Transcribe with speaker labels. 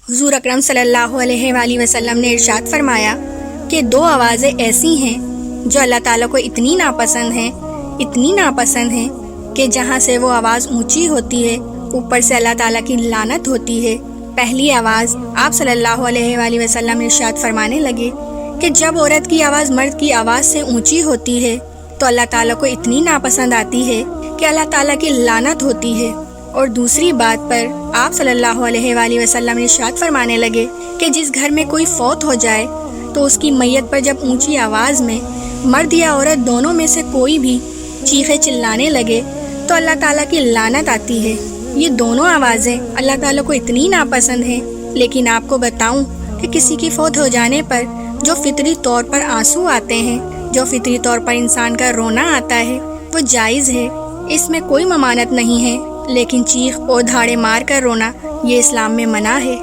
Speaker 1: حضور اکرم صلی اللہ علیہ وآلہ وسلم نے ارشاد فرمایا کہ دو آوازیں ایسی ہیں جو اللہ تعالیٰ کو اتنی ناپسند ہیں کہ جہاں سے وہ آواز اونچی ہوتی ہے اوپر سے اللہ تعالیٰ کی لعنت ہوتی ہے۔ پہلی آواز آپ صلی اللہ علیہ وآلہ وسلم ارشاد فرمانے لگے کہ جب عورت کی آواز مرد کی آواز سے اونچی ہوتی ہے تو اللہ تعالیٰ کو اتنی ناپسند آتی ہے کہ اللہ تعالیٰ کی لعنت ہوتی ہے۔ اور دوسری بات پر آپ صلی اللہ علیہ وآلہ وسلم ارشاد فرمانے لگے کہ جس گھر میں کوئی فوت ہو جائے تو اس کی میت پر جب اونچی آواز میں مرد یا عورت دونوں میں سے کوئی بھی چیخے چلانے لگے تو اللہ تعالیٰ کی لعنت آتی ہے۔ یہ دونوں آوازیں اللہ تعالیٰ کو اتنی ناپسند ہیں، لیکن آپ کو بتاؤں کہ کسی کی فوت ہو جانے پر جو فطری طور پر آنسو آتے ہیں، جو فطری طور پر انسان کا رونا آتا ہے، وہ جائز ہے، اس میں کوئی ممانعت نہیں ہے، لیکن چیخ اور دھاڑے مار کر رونا یہ اسلام میں منع ہے۔